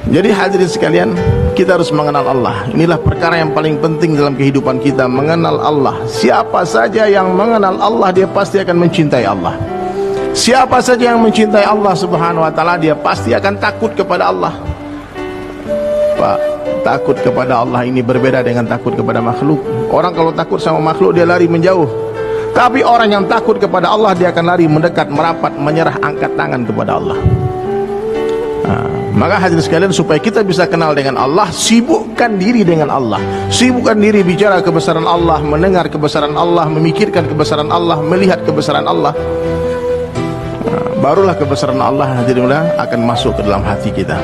Jadi hadirin sekalian, kita harus mengenal Allah. Inilah perkara yang paling penting dalam kehidupan kita, mengenal Allah. Siapa saja yang mengenal Allah, dia pasti akan mencintai Allah. Siapa saja yang mencintai Allah subhanahu wa ta'ala, dia pasti akan takut kepada Allah. Pak, takut kepada Allah ini berbeda dengan takut kepada makhluk. Orang kalau takut sama makhluk, dia lari menjauh. Tapi orang yang takut kepada Allah, dia akan lari mendekat, merapat, menyerah, angkat tangan kepada Allah. Maka hadirin sekalian, supaya kita bisa kenal dengan Allah, sibukkan diri dengan Allah. Sibukkan diri bicara kebesaran Allah, mendengar kebesaran Allah, memikirkan kebesaran Allah, melihat kebesaran Allah. Barulah kebesaran Allah hadirin akan masuk ke dalam hati kita.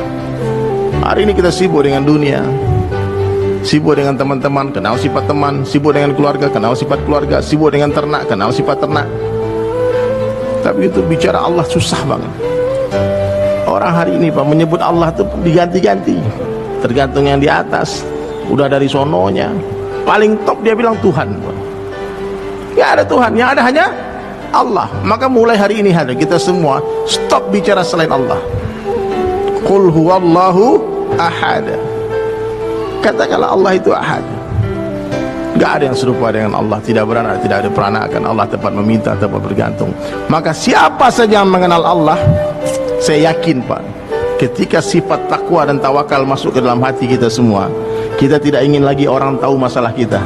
Hari ini kita sibuk dengan dunia, sibuk dengan teman-teman, kenal sifat teman, sibuk dengan keluarga, kenal sifat keluarga, sibuk dengan ternak, kenal sifat ternak. Tapi itu bicara Allah susah banget. Orang hari ini Pak menyebut Allah itu diganti-ganti, tergantung yang di atas. Udah dari sononya, paling top dia bilang Tuhan. Ya ada Tuhan, yang ada hanya Allah. Maka mulai hari ini kita semua stop bicara selain Allah. Qul huwallahu ahad. Katakanlah Allah itu ahad. Gak ada yang serupa dengan Allah, tidak beranak, tidak ada peranakan. Allah tempat meminta, tempat bergantung. Maka siapa saja yang mengenal Allah, saya yakin Pak, ketika sifat takwa dan tawakal masuk ke dalam hati kita semua, kita tidak ingin lagi orang tahu masalah kita.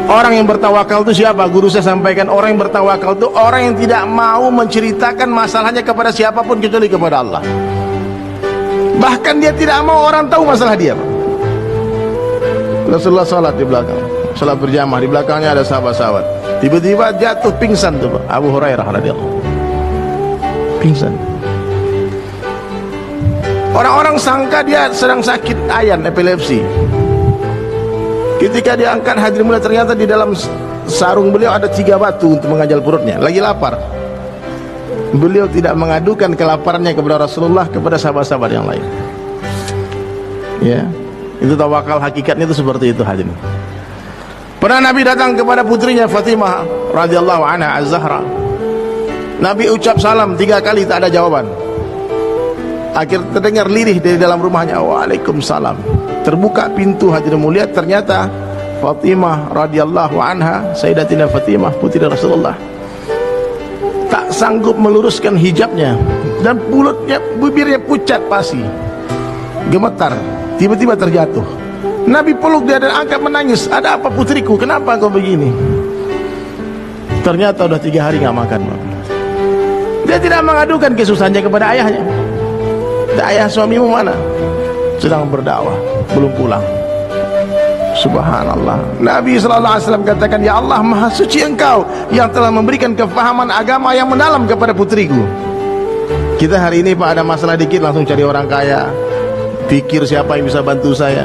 Orang yang bertawakal itu siapa? Guru saya sampaikan, orang yang bertawakal itu orang yang tidak mau menceritakan masalahnya kepada siapapun kecuali kepada Allah. Bahkan dia tidak mau orang tahu masalah dia, Pak. Rasulullah salat di belakang, salat berjamaah, di belakangnya ada sahabat-sahabat. Tiba-tiba jatuh pingsan tuh Pak, Abu Hurairah radhiyallahu, pingsan. Orang-orang sangka dia sedang sakit ayan, epilepsi. Ketika dia angkat hadirin mulia, ternyata di dalam sarung beliau ada 3 batu untuk menganjal perutnya, lagi lapar. Beliau tidak mengadukan kelaparannya kepada Rasulullah, kepada sahabat-sahabat yang lain. Ya, itu tawakal hakikatnya itu seperti itu hadirin. Pernah Nabi datang kepada putrinya Fatimah radhiyallahu anha Az-Zahra. Nabi ucap salam 3 kali, tak ada jawaban. Akhir terdengar lirih dari dalam rumahnya, Waalaikumsalam. Terbuka pintu hadirin mulia, ternyata Fatimah radhiyallahu anha, Sayyidatina Fatimah putri Rasulullah, tak sanggup meluruskan hijabnya dan mulutnya, bibirnya pucat pasi, gemetar, tiba-tiba terjatuh. Nabi peluk dia dan angkat menangis. Ada apa putriku, kenapa kau begini? Ternyata udah 3 hari nggak makan. Dia tidak mengadukan kesusahannya kepada ayahnya. Ayah suamimu mana? Sedang berdakwah, belum pulang. Subhanallah. Nabi SAW katakan, ya Allah, maha suci engkau yang telah memberikan kefahaman agama yang mendalam kepada putriku. Kita hari ini Pak ada masalah dikit langsung cari orang kaya, pikir siapa yang bisa bantu saya,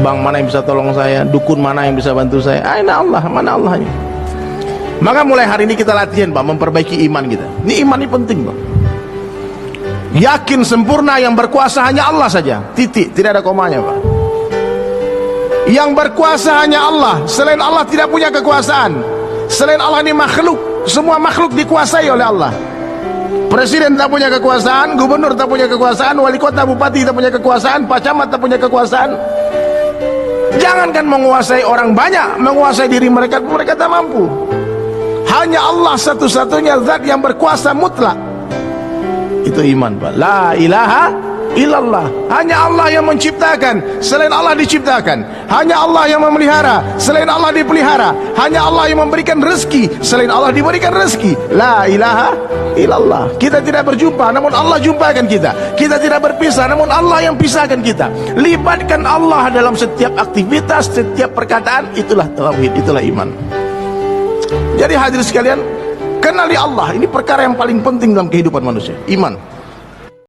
bank mana yang bisa tolong saya, dukun mana yang bisa bantu saya. Aina Allah, mana Allahnya? Maka mulai hari ini kita latihan Pak, memperbaiki iman kita. Ini iman ini penting Pak. Yakin sempurna yang berkuasa hanya Allah saja, titik, tidak ada komanya Pak. Yang berkuasa hanya Allah, selain Allah tidak punya kekuasaan. Selain Allah ini makhluk, semua makhluk dikuasai oleh Allah. Presiden tak punya kekuasaan, gubernur tak punya kekuasaan, wali kota, bupati tak punya kekuasaan, pak camat tak punya kekuasaan. Jangankan menguasai orang banyak, menguasai diri mereka pun mereka tak mampu. Hanya Allah satu-satunya zat yang berkuasa mutlak. Itu iman Pak. La ilaha illallah. Hanya Allah yang menciptakan, selain Allah diciptakan. Hanya Allah yang memelihara, selain Allah dipelihara. Hanya Allah yang memberikan rezeki, selain Allah diberikan rezeki. La ilaha illallah. Kita tidak berjumpa, namun Allah jumpakan kita. Kita tidak berpisah, namun Allah yang pisahkan kita. Libatkan Allah dalam setiap aktivitas, setiap perkataan. Itulah tauhid, itulah iman. Jadi hadirin sekalian, kenali Allah, ini perkara yang paling penting dalam kehidupan manusia, iman.